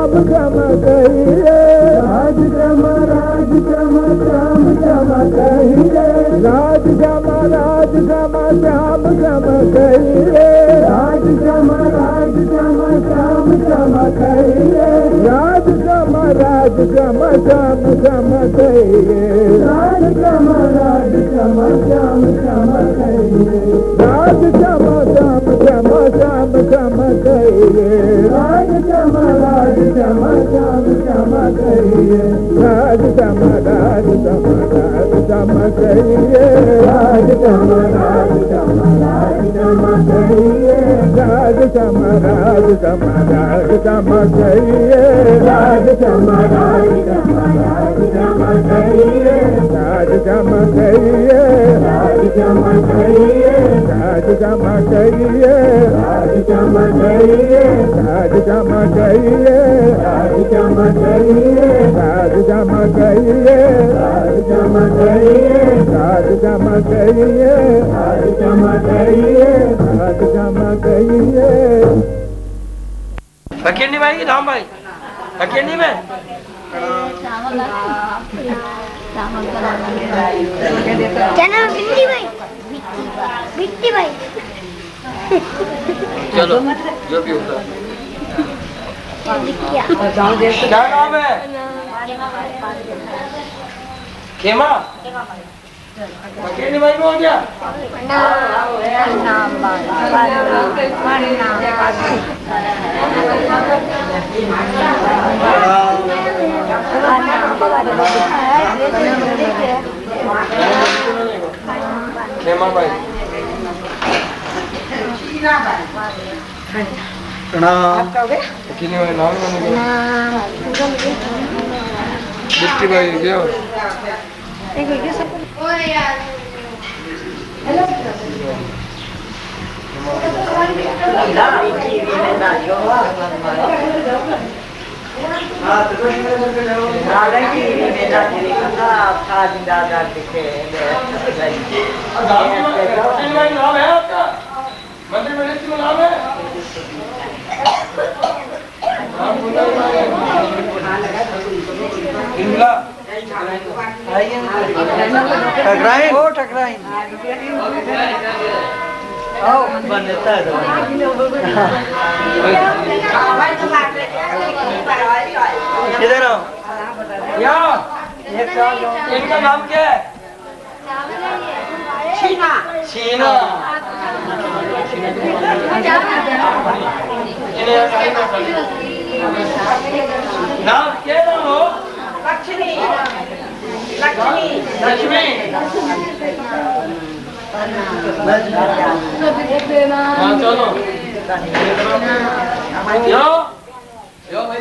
श्याम कहिए राज श्याम श्याम श्याम कहिए राज श्याम श्याम कहिए राज श्याम श्याम कहिए राज श्याम श्याम कहिए राज श्याम श्याम कहिए राज श्याम श्याम कहिए राज श्याम श्याम कहिए राज श्याम श्याम कहिए राज श्याम श्याम कहिए राज श्याम श्याम कहिए राज श्याम श्याम कहिए राज श्याम कहिए राज श्याम कहिए राज श्याम कहिए राज श्याम कहिए राज श्याम कहिए राज श्याम कहिए राज श्याम कहिए राज श्याम कहिए राज श्याम कहिए राज श्याम कहिए राज श्याम कहिए। फकीर नहीं भाई राम भाई फकीर नहीं मैं बिट्टी भाई चलो जो भी होगा। क्या नाम है? खेमा फकीर नहीं भाई बोल गया खेमा भाई प्रणाम फकीर नहीं भाई नाम बिट्टी भाई क्या मंदिर में नाम है ठकराइन वो ठकराइन बनता है इधर आओ यहाँ इनका नाम क्या है? शीना शीना नाम क्या नाम हो? लक्ष्मी लक्ष्मी लक्ष्मी हाँ चलो यो यो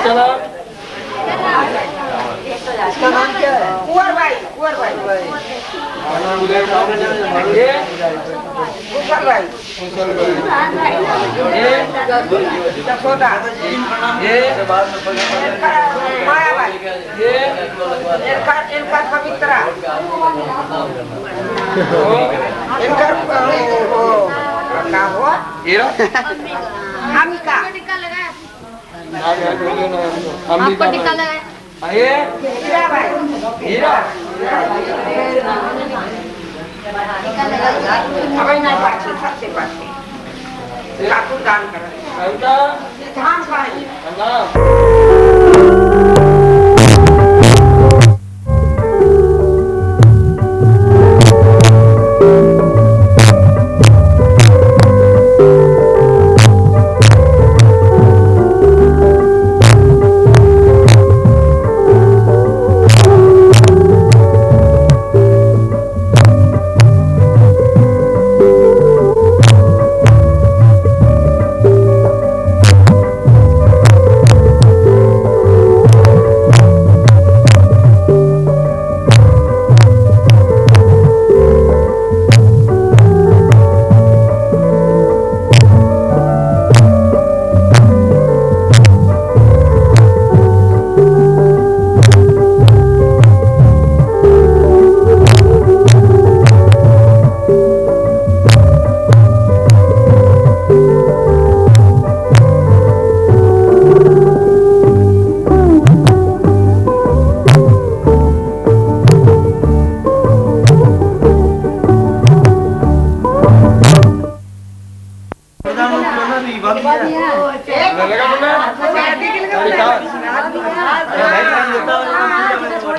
चलो इसका नाम क्या है? कुंवर भाई कुंवर भाई ये कुंवर भाई छोटा ये माया भाई ये इनका पवित्रा इनका क्या हुआ हीरो अमिका आपको टिका लगाए आइए हीरा भाई हीरा अभी नहीं पाछे सबसे पाछे ठाकुर दान कर धाम भाई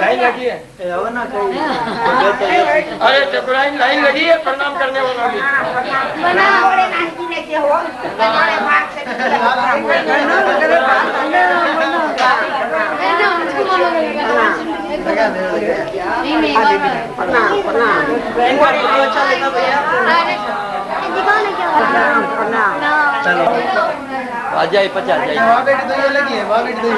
लाइन लगी है। अरे टकराइन लाइन लगी है प्रणाम करने वालों की। चलो आ जाए 50 जाए वहाँ बेटी तो ये लगी है, वहाँ बेटी तो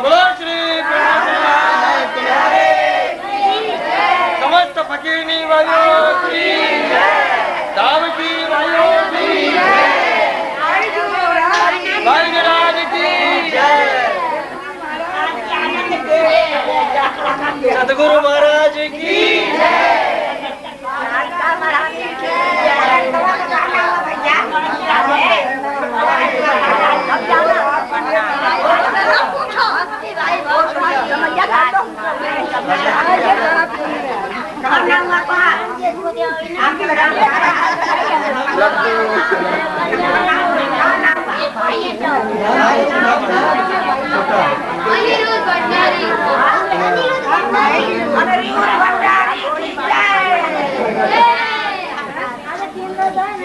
बोलो श्री समस्त फकीरनी वालों की दाव की वालों की भाई महाराज की सतगुरु महाराज की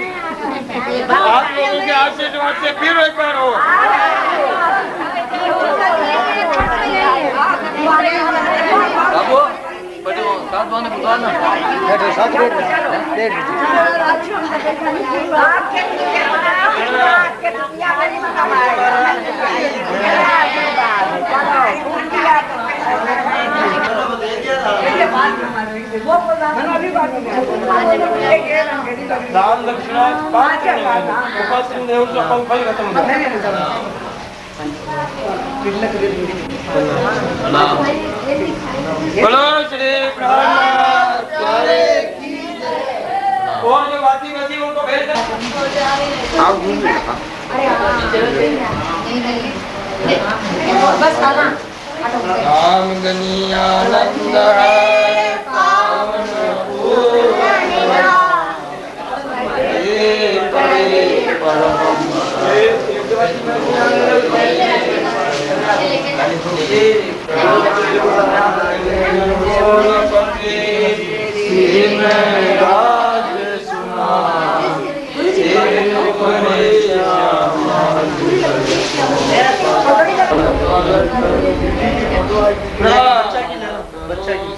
आप लोगों के आशीर्वाद से फिर एक बार हो। बाबू बड़े साथ वाले बुलाना बैठो साथ बैठो दान दक्षिणा उपासन देव सफल फल खत्म हो बोलो श्री प्रहलाद और जो वादी वादी उनको भेज दो। राम गनी आनंद है पावन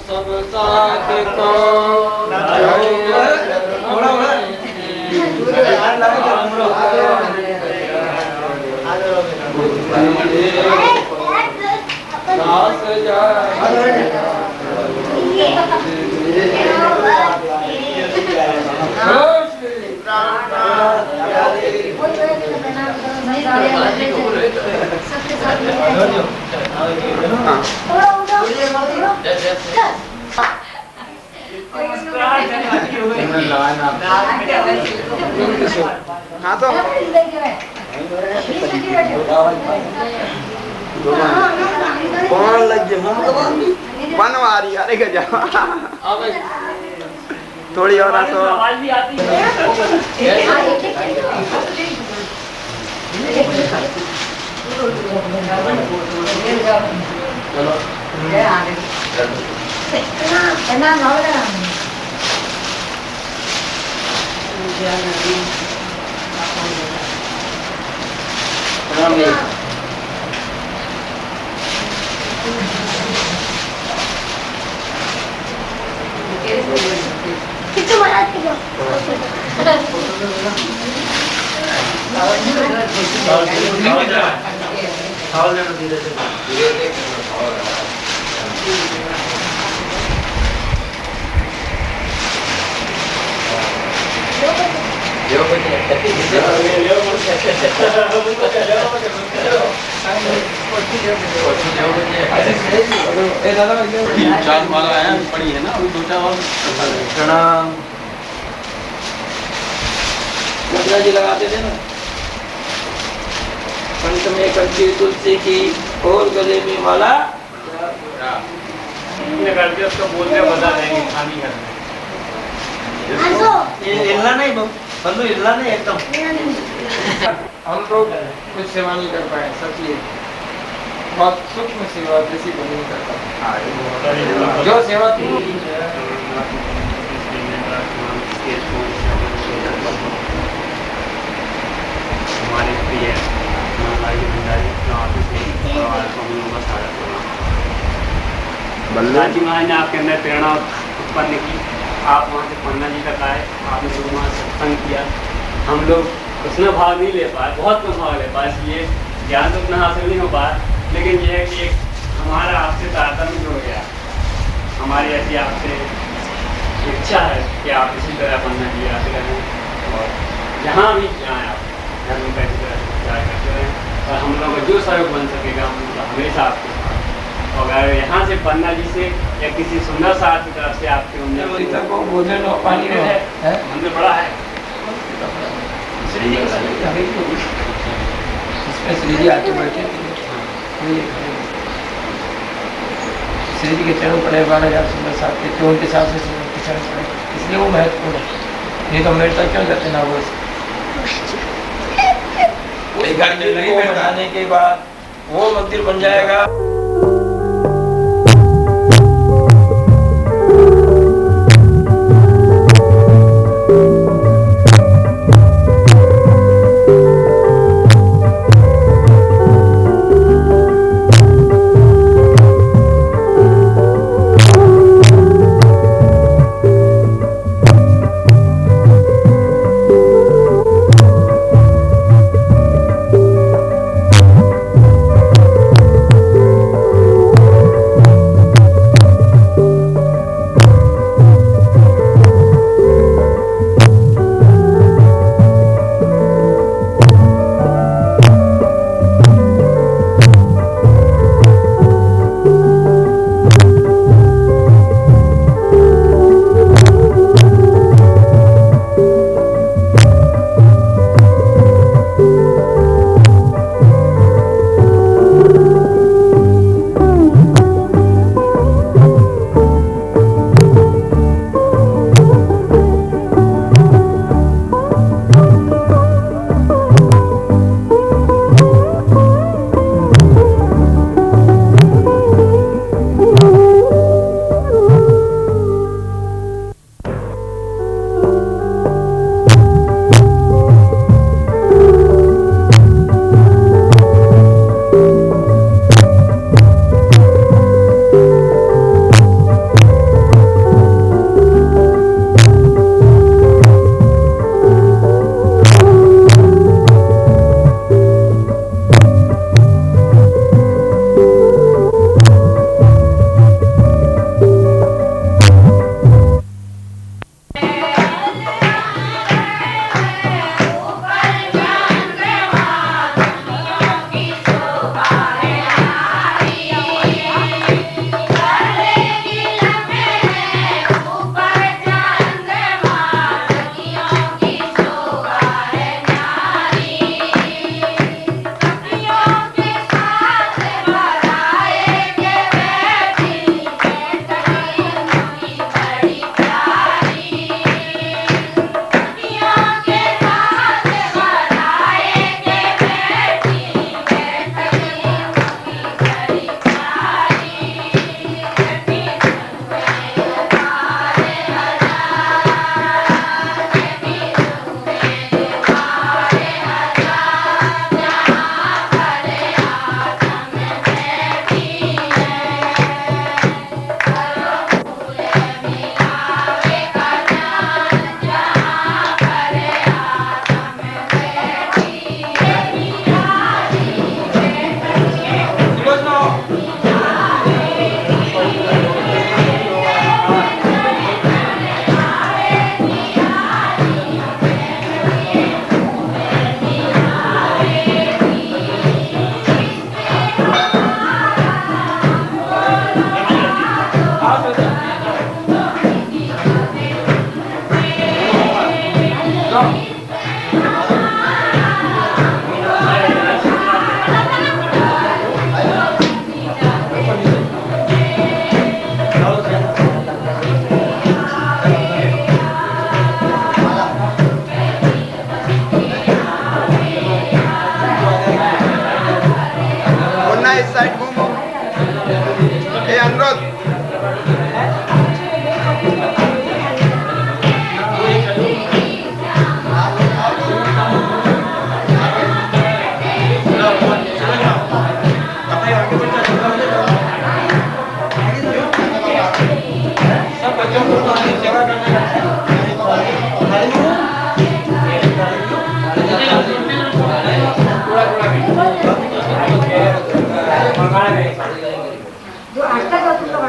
सब साथ को हाँ तो कौन लग गए बनवारी अरे गजा थोड़ी और तो चार माला है पड़ी है ना अभी दो चार प्रणाम जी लगाते थे ना पंच में कंची तुलसी की और गले में माला उसको बोलने बता देंगे खानी करना ये हिलना नहीं बहु बंधु हिला नहीं एकदम। हम लोग कुछ सेवा नहीं कर पाए, सच ये बहुत सूक्ष्म सेवा किसी को नहीं करता। जो सेवा थी हमारे प्रिय बल्ला जी महाराज ने आपके अंदर प्रेरणा उत्पन्न की, आप वहाँ से पन्ना जी तक आए, आपने लोग वहाँ सत्संग किया। हम लोग उसमें भाग नहीं ले पाए, बहुत कम भाग ले पाए, इसलिए ज्ञान तो उतना हासिल नहीं हो पाया, लेकिन यह है कि हमारा आपसे तारतम्य हो गया। हमारी ऐसी आपसे इच्छा है कि आप इसी तरह पन्ना जी आते रहें और जहाँ भी जाएँ आप धर्म का इसी तरह प्रचार करते रहें और हम लोगों का जो सहयोग बन सकेगा हम लोग हमेशा आपके साथ। अगर यहाँ से पन्ना जी से या किसी सुंदर साहब की तरफ से आपके मंदिर को भोजन और पानी है, मंदिर बड़ा है, श्री जी इसमें श्री जी आके बैठे श्री जी के चरण पड़े 12,000 सुंदर साहब के, तो उनके साथ से चरण पड़े, इसलिए वो महत्वपूर्ण है। नहीं तो मेरे तक क्यों जाते ना वो बनाने के बाद वो मंदिर बन जाएगा।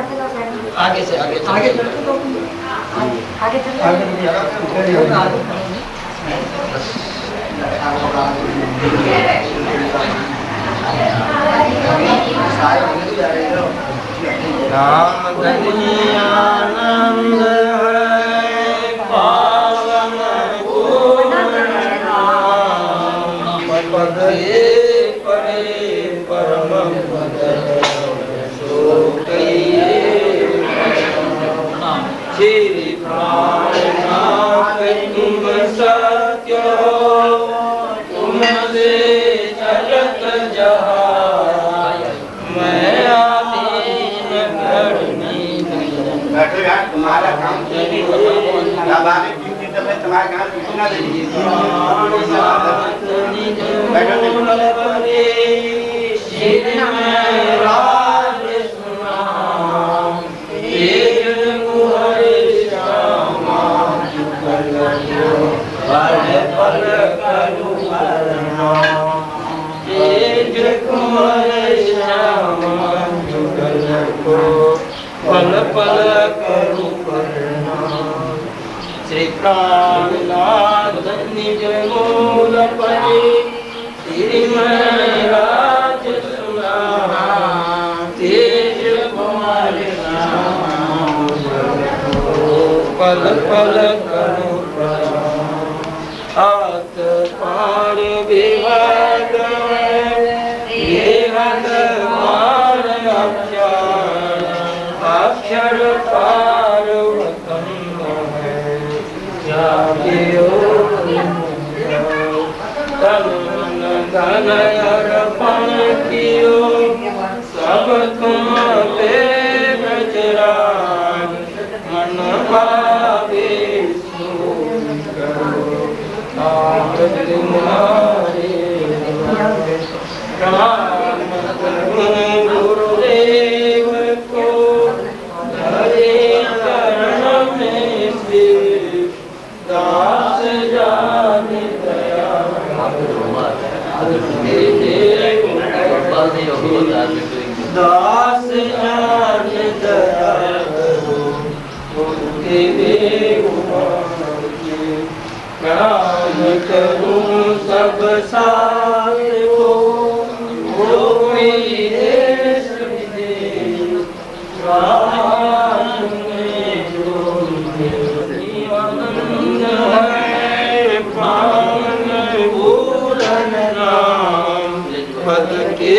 आगे से आगे आगे राम गनियानंद पावन पदे परे परम पद सो श्री प्राणनाथ तुम सत्य तुमसे चलत जहां मैं आदीन धर्मी बैठो यार, तुम्हारा काम तुम्हारा काम पूछना पल पल करूं श्री प्राणनाथ निज मूल परे श्री महाराज सुना तेज कुमार पल पल करूं हाथ पार विवाद अक्षर पार वतन है तन धन अर्पण कियो सब तुम पे बजराग मन भावे आप तुम्हारे प्रणाम गुरुदेव को हरे चरण में दास जान दया दास जान दया प्रणाम करूं सब साथ को मेरे पद के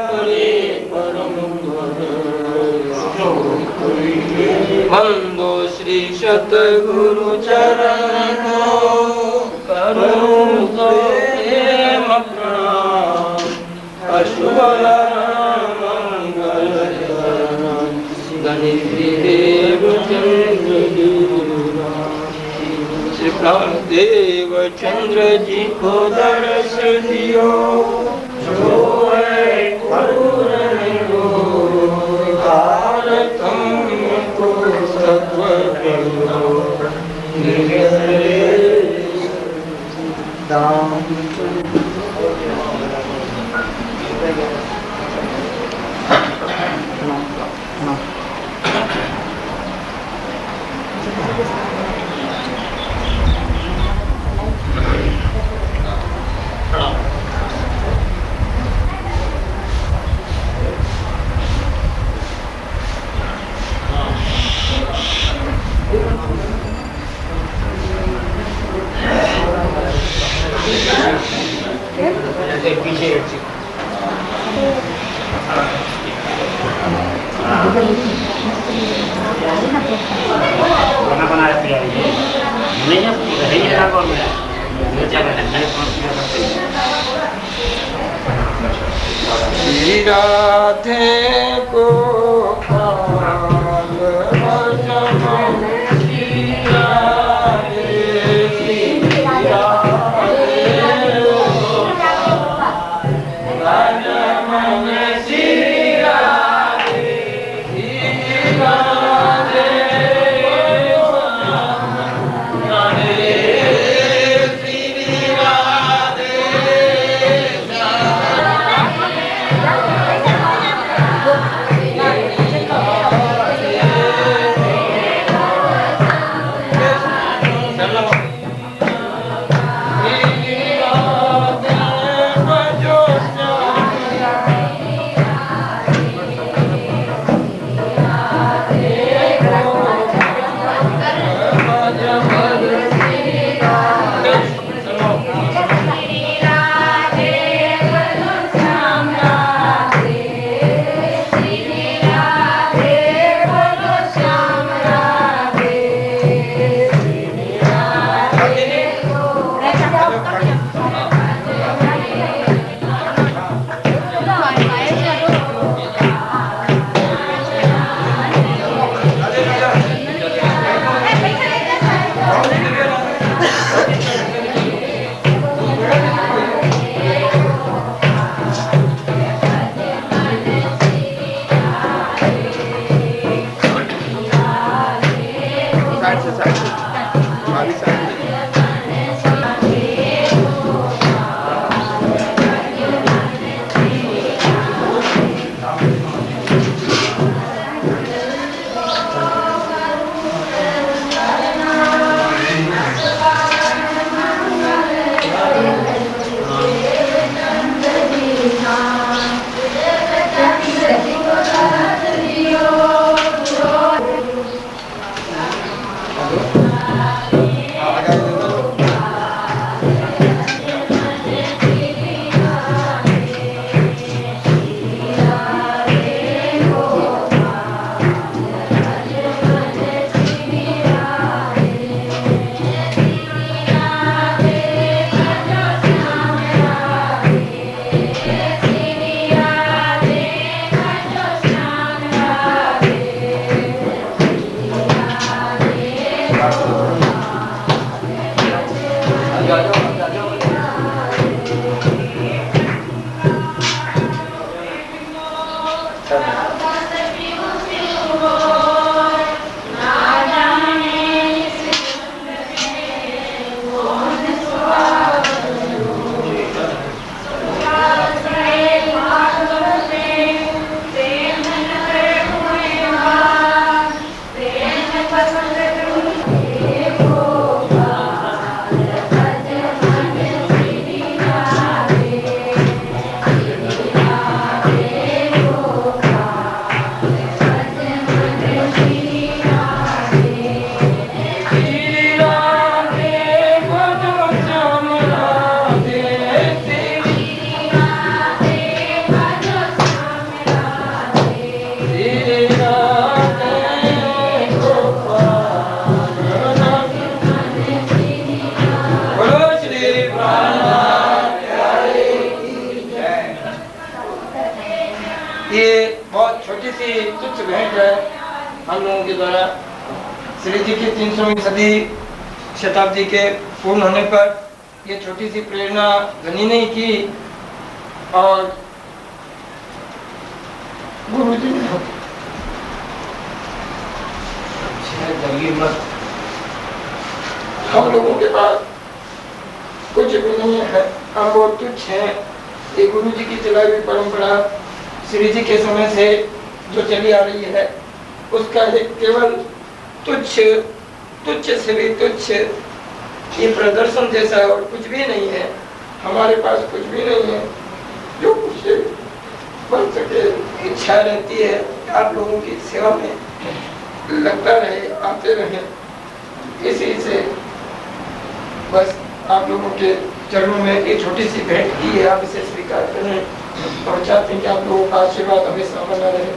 परे परम वंदो श्री सतगुरु चरण को करूं तो प्रेम प्रणाम अशुभ मंगल गणदेव चंद्र श्री प्राणदेव चंद्र जी को दर्श दियो जो है करुण को कारकम को सत्व करो दाम पीछे बना बनाया नहीं है राधे को शताब्दी के पूर्ण होने पर ये छोटी सी प्रेरणा धनी नहीं की और गुरु जी ने हम लोगों के पास कुछ भी नहीं है, हम बहुत तुच्छ हैं। ये गुरु जी की चलाई हुई परंपरा श्री जी के समय से जो चली आ रही है उसका एक केवल तुच्छ से भी तुच्छ ये प्रदर्शन जैसा और कुछ भी नहीं है। हमारे पास कुछ भी नहीं है जो कुछ बन सके। इच्छा रहती है आप लोगों की सेवा में लगता रहे, आते रहे। इसी से बस आप लोगों के चरणों में एक छोटी सी भेंट की है, आप इसे स्वीकार करें और चाहते हैं कि आप लोगों का आशीर्वाद हमेशा बना रहे।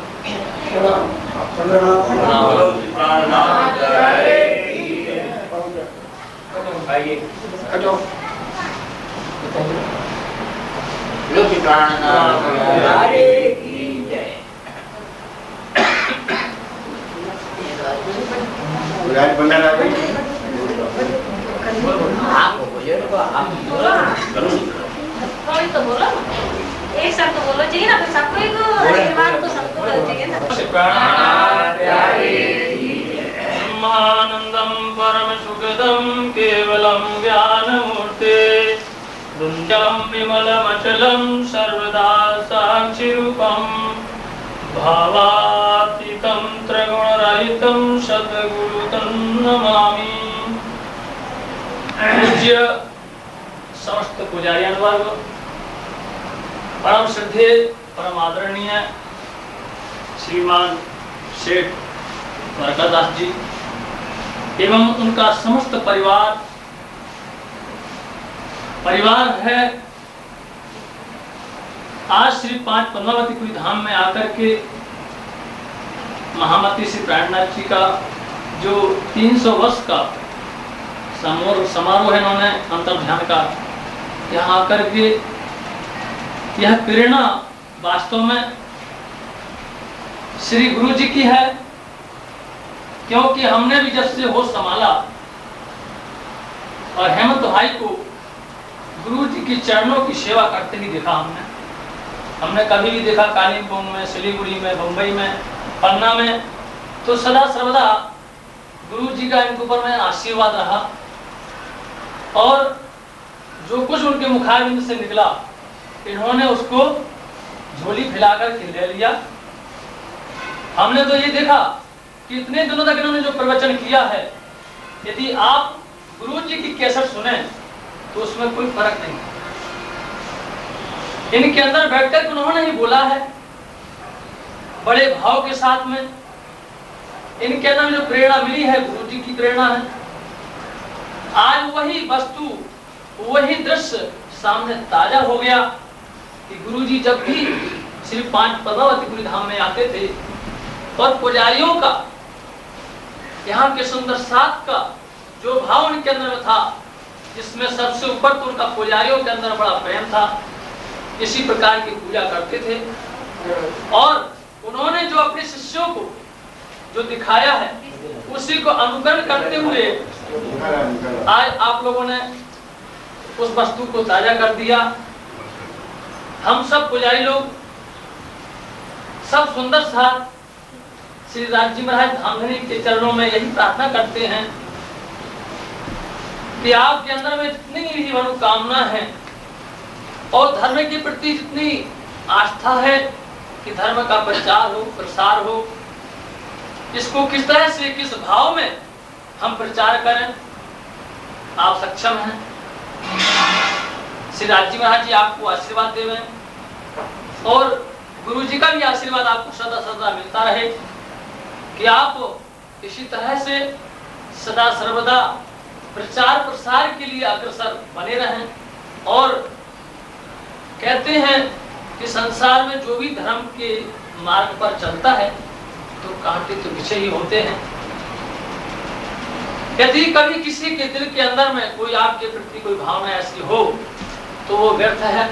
तो बोलो एक साथ तो बोलो चाहिए ना, सबको एक आशीर्वाद तो सबको चाहिए ना। ब्रह्मानंदम परम सुखदम केवलम ज्ञानमूर्ते दुंजलम विमलमचलम सर्वदा साक्षिरूपम भावातीतं त्रिगुणरहितं सद्गुरुतं नमामि। पूज्य समस्त पुजारियान वर्ग, परम श्रद्धेय परम आदरणीय श्रीमान सेठ द्वारकादास जी एवं उनका समस्त परिवार है। आज श्री 5 पद्मावतीपुरी धाम में आकर के महामती श्री प्राणनाथ जी का जो 300 वर्ष का समारोह इन्होंने अंतर ध्यान का यहाँ आकर के यह प्रेरणा वास्तव में श्री गुरु जी की है, क्योंकि हमने भी जब से होश संभाला और हेमंत भाई को गुरु जी के चरणों की सेवा करते ही देखा हमने कभी भी देखा कालिम्पोंग में, सिलीगुड़ी में, बम्बई में, पन्ना में, तो सदा सर्वदा गुरु जी का इनके ऊपर में आशीर्वाद रहा और जो कुछ उनके मुखारबिंद से निकला इन्होंने उसको झोली फैलाकर के ले लिया। हमने तो ये देखा कि इतने दिनों तक इन्होंने जो प्रवचन किया है, यदि आप गुरु जी की कैसेट सुने तो उसमें कोई फर्क नहीं। इनके अंदर बैठकर उन्होंने ही बोला है बड़े भाव के साथ में। इनके अंदर जो प्रेरणा मिली है गुरु जी की प्रेरणा है। आज वही वस्तु, वही दृश्य सामने ताजा हो गया कि गुरु जी जब भी श्री पांच पद्मावतीपुरी धाम में आते थे और पुजारियों का, यहाँ के सुंदर साथ का जो भाव उनके अंदर में था, जिसमें सबसे ऊपर तो उनका पुजारियों के अंदर बड़ा प्रेम था, इसी प्रकार की पूजा करते थे। और उन्होंने जो अपने शिष्यों को जो दिखाया है उसी को अनुकरण करते हुए आज आप लोगों ने उस वस्तु को ताजा कर दिया। हम सब पुजारी लोग सब सुंदर साथ श्री राज जी महाराज धामधनी के चरणों में यही प्रार्थना करते हैं कि आपके अंदर में जितनी भी मनोकामना है और धर्म के प्रति जितनी आस्था है कि धर्म का प्रचार हो, प्रसार हो, इसको किस तरह से, किस भाव में हम प्रचार करें, आप सक्षम हैं। श्री राज जी महाराज जी आपको आशीर्वाद देवें और गुरु जी का भी आशीर्वाद आपको सदा सदा मिलता रहे कि आप इसी तरह से सदा सर्वदा प्रचार प्रसार के लिए अग्रसर बने रहें। और कहते हैं कि संसार में जो भी धर्म के मार्ग पर चलता है तो कांटे तो पीछे ही होते हैं। यदि कभी किसी के दिल के अंदर में कोई आपके प्रति कोई भावना ऐसी हो तो वो व्यर्थ है।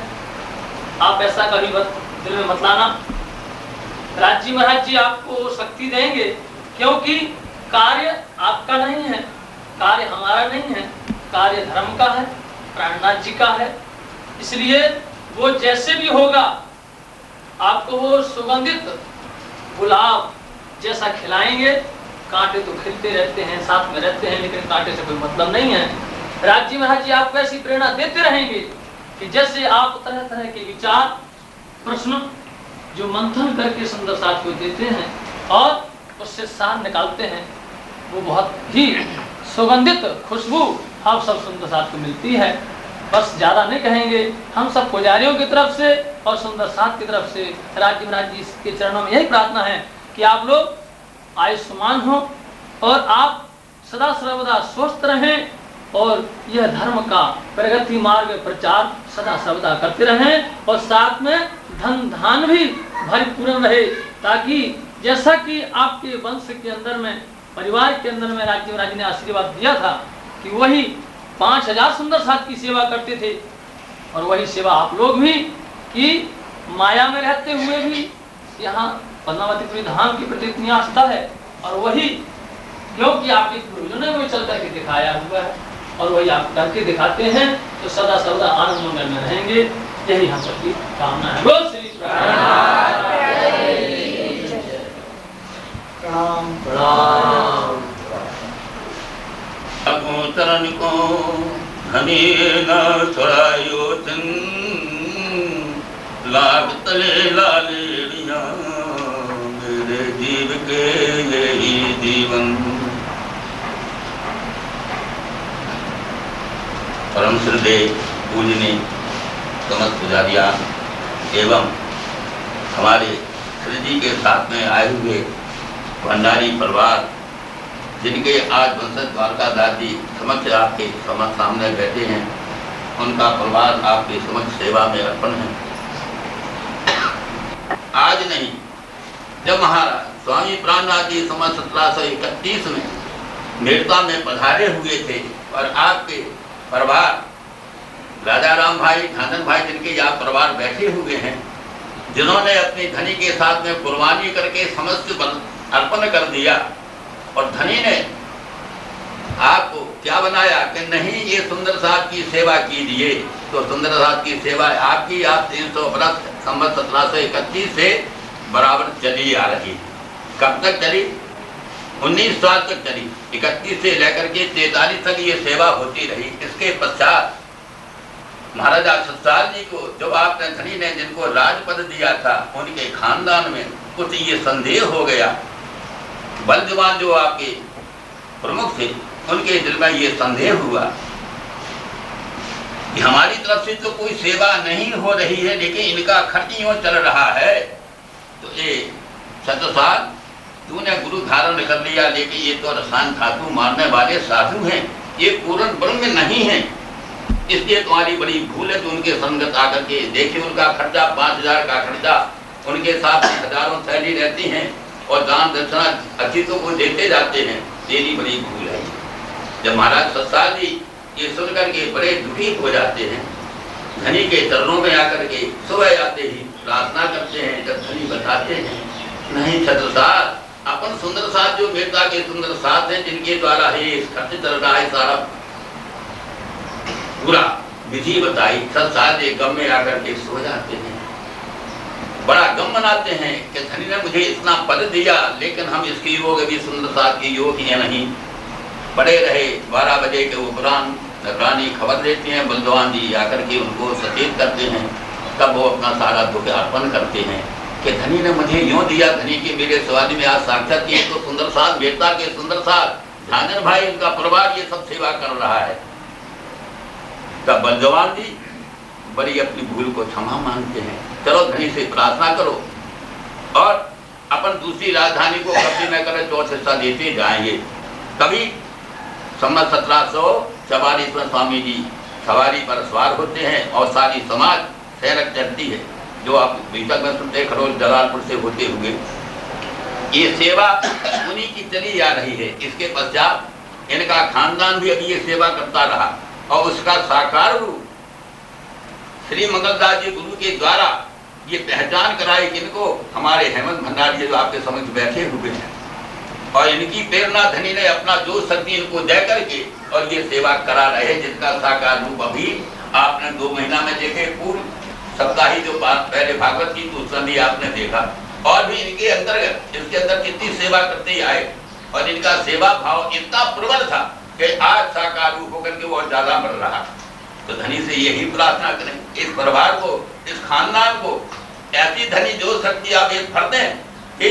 आप ऐसा कभी दिल में मत लाना। राज जी महाराज जी आपको शक्ति देंगे, क्योंकि कार्य आपका नहीं है, कार्य हमारा नहीं है, कार्य धर्म का है, प्राणनाथ जी का है। इसलिए वो जैसे भी होगा आपको वो सुगंधित गुलाब जैसा खिलाएंगे। कांटे तो खिलते रहते हैं, साथ में रहते हैं, लेकिन कांटे से कोई मतलब नहीं है। राज जी महाराज जी आपको ऐसी प्रेरणा देते रहेंगे कि जैसे आप तरह तरह के विचार, प्रश्न जो मंथन करके सुंदर साथ को देते हैं और उससे सार निकालते हैं, वो बहुत ही सुगंधित खुशबू हम सब सुंदर साथ को मिलती है। बस ज्यादा नहीं कहेंगे। हम सब पुजारियों की तरफ से और सुंदर साथ की तरफ से राज जी महाराज जी के चरणों में यही प्रार्थना है कि आप लोग आयुष्मान हो और आप सदा सर्वदा स्वस्थ रहें और यह धर्म का प्रगति मार्ग प्रचार सदा सर्वदा करते रहें और साथ में धन धान भी भरपूर्ण रहे, ताकि जैसा कि आपके वंश के अंदर में, परिवार के अंदर में राज जी महाराज ने आशीर्वाद दिया था कि वही 5000 सुंदर साथ की सेवा करते थे और वही सेवा आप लोग भी कि माया में रहते हुए भी यहाँ पद्मावतीपुरी धाम की प्रति इतनी आस्था है और वही क्योंकि आपके गुरुजनों ने वो चल करके दिखाया हुआ है और वही आप करके दिखाते हैं तो सदा सर्वदा आनंद मंगल में रहेंगे। यही हम सबकी कामना है। बोल श्री चरण को धनी न छोड़ायो चन लाग तले लालेरिया मेरे जीव के यही जीवन। परम श्रद्धेय पूजनीय समस्त पुजारियां एवं हमारे श्री जी के साथ में आए हुए भंडारी परिवार, जिनके आज वंशज द्वारका दादी समक्ष आपके सामने बैठे हैं, उनका परिवार आपके समक्ष सेवा में अर्पण है। आज नहीं, जब महाराज स्वामी प्राणनाथ जी 1731 में मेड़ता में पधारे हुए थे और आपके परिवार राजा राम भाई, धनन भाई, जिनके यहाँ परिवार बैठे हुए हैं, जिन्होंने अपनी धनी के साथ में कुर्बानी करके समस्त बल अर्पण कर दिया, और धनी ने आपको क्या बनाया कि नहीं ये सुंदर साहब की सेवा कीजिए, तो सुंदर साहब की सेवा आपकी आप 300 वर्ष संवत 1731 से बराबर चली आ रही। कब तक चली? 19 साल तक चली। 31 से लेकर के 43 तक ये सेवा होती रही। इसके पश्चात महाराजा सत्साल जी को जब आपने धनी ने जिनको राजपद दिया था, उनके खानदान में कुछ ये संदेह हो गया। बलजवान जो आपके प्रमुख थे, उनके दिल में ये संदेह हुआ कि हमारी तरफ से तो कोई सेवा नहीं हो रही है, लेकिन इनका खर्च यूं चल रहा है, तो ये सतसाल तूने गुरु धारण कर लिया, लेकिन ये तो रसान धातु मारने वाले साधु हैं, ये पूर्ण ब्रह्म नहीं है, इसलिए तुम्हारी बड़ी भूल है। तो उनके संगत आकर के देखिए, उनका खर्चा 5000 का खर्चा, उनके साथ हजारों थैली रहती हैं और दान दक्षिणा अतिथियों को देते जाते हैं, तेरी बड़ी भूल है। जब महाराज सत्साल जी ये सुनकर के बड़े दुखी हो जाते हैं, धनी के चरणों में आकर के सुबह आते ही प्रार्थना करते हैं। जब धनी बताते हैं, नहीं छत्रसाल, अपन सुंदर साथ जो बेटा के सुंदर साथ हैं, जिनके द्वारा ही खर्च चल रहा है, सारा पूरा विधि बताई। सत्साल जी गम में आकर के सो जाते हैं, बड़ा गम मनाते हैं कि धनी ने मुझे इतना पद दिया, लेकिन हम इसके योग भी सुंदर साथ के योग ही नहीं। पड़े रहे 12 बजे के उपरांत रानी खबर देती हैं, बलदवान जी आकर के उनको सचेत करते हैं। तब वो अपना सारा दुख अर्पण करते हैं कि धनी ने मुझे यूं दिया, धनी के मेरे सवारी में आज साक्षात किए तो सुंदर साथ बेटा के सुंदर साथ झांझर भाई, उनका परिवार ये सब सेवा कर रहा है। तब बलदवान जी बड़ी अपनी भूल को क्षमा मांगते हैं, चलो धनी से प्रार्थना करो और अपन दूसरी राजधानी को कब्जे में करें, तो हिस्सा देते जाएंगे। कभी संवत 1744 में स्वामी जी सवारी पर सवार होते हैं और सारी समाज सैरक चलती है, जो आप बीतक में सुनते खरोल जलालपुर से होते हुए। ये सेवा उन्हीं की चली आ रही है। इसके पश्चात इनका खानदान भी अभी ये सेवा करता रहा, और उसका साकार रूप श्री मंगलदास जी गुरु के द्वारा ये पहचान कराई किनको, हमारे हेमंत भंडारी जो आपके समक्ष बैठे हुए हैं, और इनकी प्रेरणा धनी ने अपना जो शक्ति इनको दे करके और ये सेवा करा रहे, जिसका साकार रूप अभी आपने 2 महीना में देखे। पूर्व सप्ताह जो बात पहले भागवत की दूसरा भी आपने देखा, और भी इनके अंतर्गत इसके अंदर कितनी सेवा करते आए, और इनका सेवा भाव इतना प्रबल था कि आज साकार रूप होकर के वो ज्यादा बढ़ रहा। तो धनी से यही प्रार्थना करें, इस परिवार को, इस खानदान को ऐसी धनी जो शक्ति आप एक भर दें कि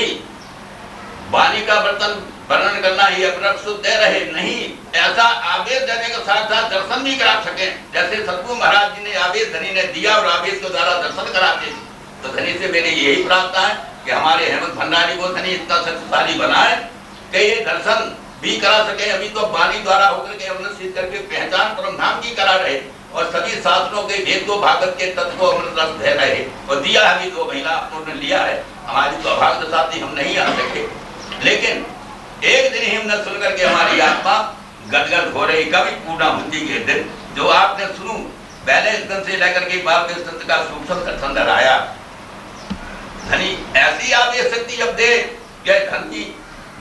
वाणी का बर्तन वर्णन करना ही अपना शुद्ध दे रहे, नहीं ऐसा आवेश देने के साथ साथ दर्शन भी करा सके, जैसे सतगुरु महाराज जी ने आवेश धनी ने दिया और आवेश के द्वारा दर्शन कराते थे। तो धनी से मेरी यही प्रार्थना है कि हमारे हेमंत भंडारी को धनी इतना शक्तिशाली बनाए कि ये दर्शन भी करा सके। अभी तो वाणी द्वारा होकर के अमृत सिद्ध करके पहचान परम धाम की करा रहे, और सभी शास्त्रों के वेद को भागवत के तत्व को अमृत रस दे रहे, और दिया अभी 2 महीना उन्होंने लिया है। हमारी तो अभाग्य साथी हम नहीं आ सके, लेकिन एक दिन ही हमने सुन करके हमारी आत्मा गदगद हो रही। कभी पूर्णाहुति के दिन जो आपने सुनू, पहले इस दिन से लेकर के बाद में संत का सूक्ष्म दर्शन कराया। धनी ऐसी आप ये शक्ति जब दे कि धनी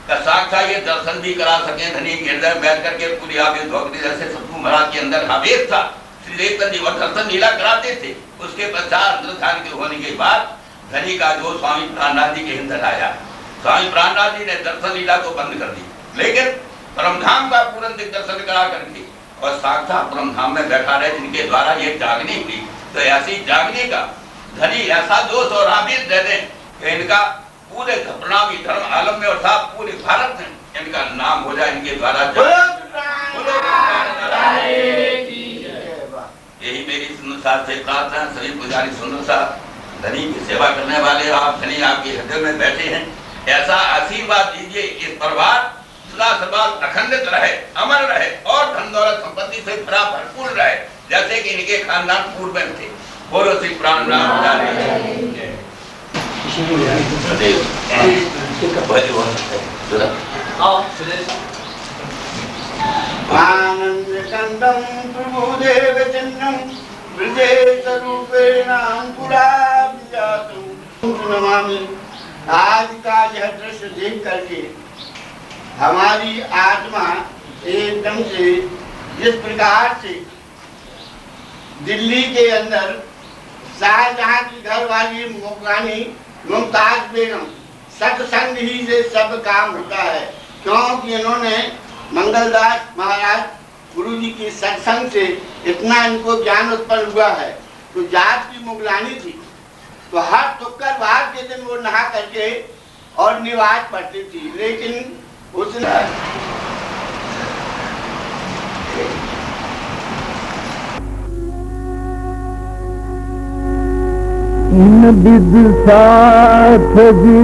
का साक्षात ये दर्शन भी करा सके। धनी हृदय बैठ करके पूरी आवेश भक्ति, जैसे सतगुरु महाराज के अंदर आवेश था, श्री देवतन जी और दर्शन लीला कराते थे। उसके पश्चात ध्यान के होने के बाद धनी का जो स्वामी प्राणनाथ जी के अंदर आया, स्वामी प्राणनाथ जी ने दर्शन लीला को बंद कर दी, लेकिन परमधाम का पूर्ण दर्शन करा करके और साक्षात परमधाम में बैठा रहे, जिनके द्वारा ये जागनी हुई। तो ऐसी जागने का धनी ऐसा जोश और आवेश दे दें कि इनका पूरे प्रणामी धर्म आलम में और साथ पूरे भारत में इनका नाम हो जाए, इनके द्वारा। यही मेरी सुंदर साथ से प्रार्थना। सभी पुजारी सुंदर साथ धनी की सेवा करने वाले आप, धनी आपके हृदय में बैठे हैं, ऐसा आशीर्वाद दीजिए इस परिवार सदा सर्वदा अखंडित रहे, अमर रहे और धन दौलत संपत्ति से भरा भरपूर रहे, जैसे कि इनके खानदान पूर्व में थे। बोलो श्री प्राण राम जय। आनंद कंदम प्रभुदेव चंदम नमामि। आज का यह दृश्य देख करके हमारी आत्मा एकदम से जिस प्रकार से दिल्ली के अंदर शाहजहां की घरवाली मुगलानी मुमताज बेगम सत्संग ही से सब काम होता है, क्योंकि इन्होंने मंगलदास महाराज गुरु जी के सत्संग से इतना इनको ज्ञान उत्पन्न हुआ है। तो जात की मुगलानी थी तो हर शुक्रवार के दिन वो नहा करके और निवाज पढ़ती थी, लेकिन उसने इन विद साथ जी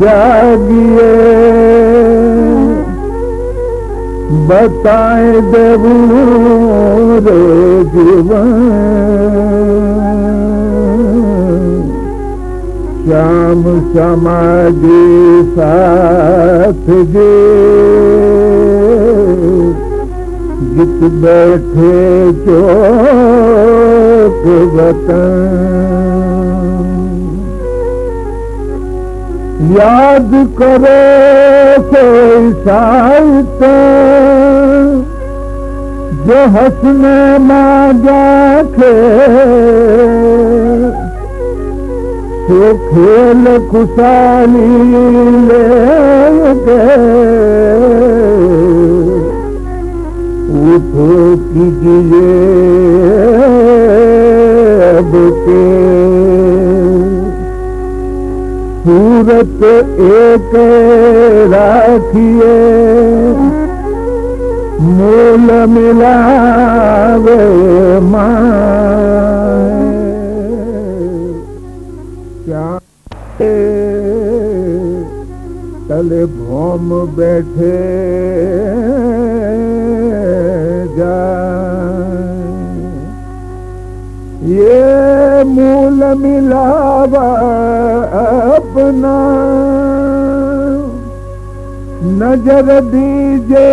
जागिए बताए देवू रे जीवन श्याम समाधि साथ जी जित बैठे चौक बतन याद करो कोई साहित जो हंसने मांगा खे तो खेल खुशाली ले उठो कीजिए अब के सूरत एक राखिए मूल मिलावे माए क्या तले भौम बैठे ये मूल मिलावा अपना नजर दीजे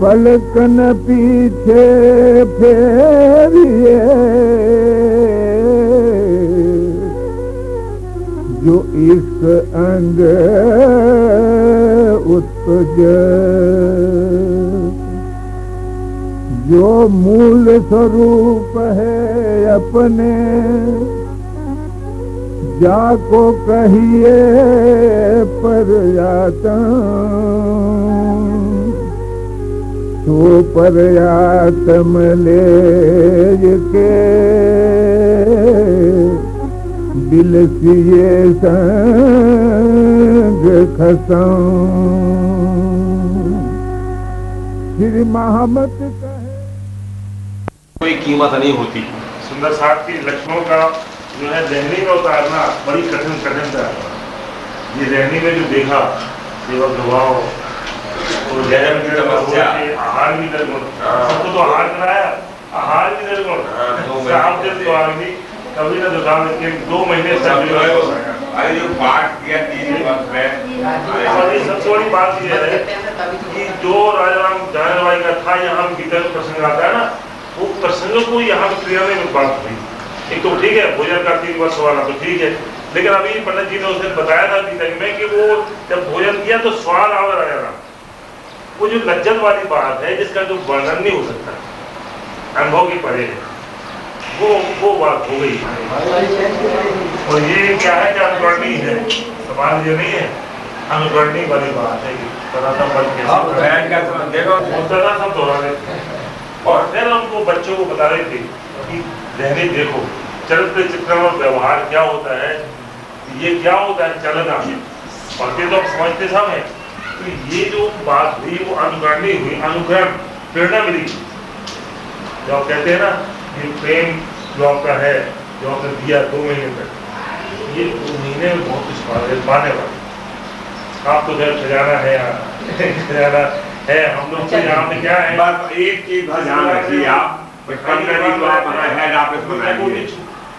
पलकन पीछे फेरिए जो इस अंग उत्पज जो मूल स्वरूप है अपने जाको कहिए पर जाता तो पर आत्म ले के दिल सिए संग खसम श्री महामत कोई कीमत नहीं होती। सुंदर साहब की लक्ष्मणों का जो है रहनी में उतारना बड़ी कठिन था। ये रहनी में जो देखा सेवा प्रभाव आहार भी निर्गुण, सबको तो आहार कराया, आहार भी निर्गुण साहब जब तो आदमी कभी ना दुकान के 2 महीने से जो पाठ किया 3 वर्ष में सबसे बड़ी बात यह है कि जो राजा राम जाने भाई का था यहाँ भीतर प्रसंग आता है ना, वो प्रसंग को यहाँ क्रिया में बात हुई। एक तो ठीक है भोजन का 3 वर्ष वाला तो ठीक है, लेकिन अभी पंडित जी ने उसे बताया था गीता में कि वो जब भोजन किया तो स्वाद आ रहा था। वो जो लज्जत वाली बात है जिसका जो वर्णन नहीं हो सकता, अनुभव की परे है, वो बात हो गई। और ये क्या है कि अनुकरणी है, सवाल ये नहीं है, अनुकरणी वाली बात है। सब दोहरा रहे थे और फिर हमको बच्चों को बता रहे थे कि रहने देखो चरित्र चित्रण और व्यवहार क्या होता है, ये क्या होता है चलना, और फिर तो आप समझते सब है। तो ये जो बात हुई वो अनुकरणी हुई, अनुकरण प्रेरणा मिली। जो आप कहते हैं ना ये प्रेम जो आपका है, जो आपने दिया 2 महीने तक, ये 2 महीने में बहुत कुछ पाने वाले। आप तो जब खजाना है खजाना है, हम लोग तो यहाँ पे क्या है, बस एक चीज ध्यान रखिए आप,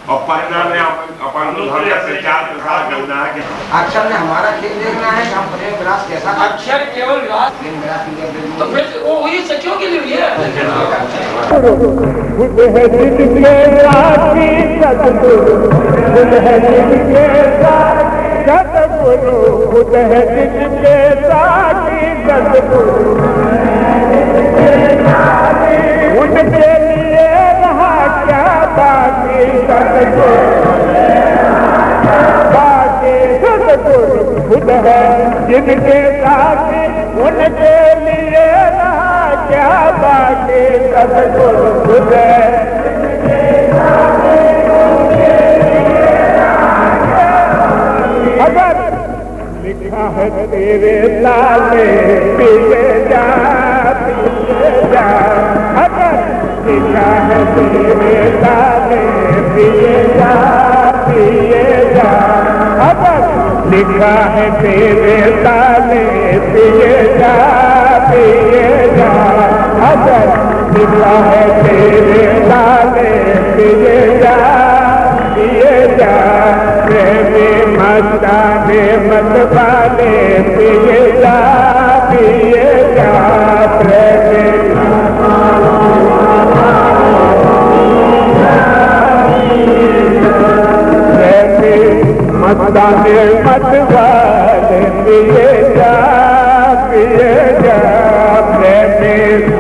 और पन्ना में अपन को धर्म का प्रचार प्रसार करना है कि अक्षर ने हमारा खेल देखना है कि हम प्रेम विलास कैसा अक्षर केवल विलास प्रेम विलास तो फिर वो वही सखियों के लिए है खुद है जिनके साथी सतगुरु खुद है जिनके साथी सतगुरु खुद है जिनके साथी सतगुरु उनके लिए रहा क्या बाकी सतगुरु खुद है जिनके साथी उनके लिए रहा क्या बाकी सतगुरु खुद है अगर लिखा है तेरे लाले पिए जा अगर लिखा है तेरे लाले पिए जा अगर लिखा है तेरे लाले पिए जा अगर लिखा है तेरे लाले पिए जा प्रेमी मस्ताने मत वाले पिए जा प्रेमी मस्ताने मत वाले पिए जा प्रेमी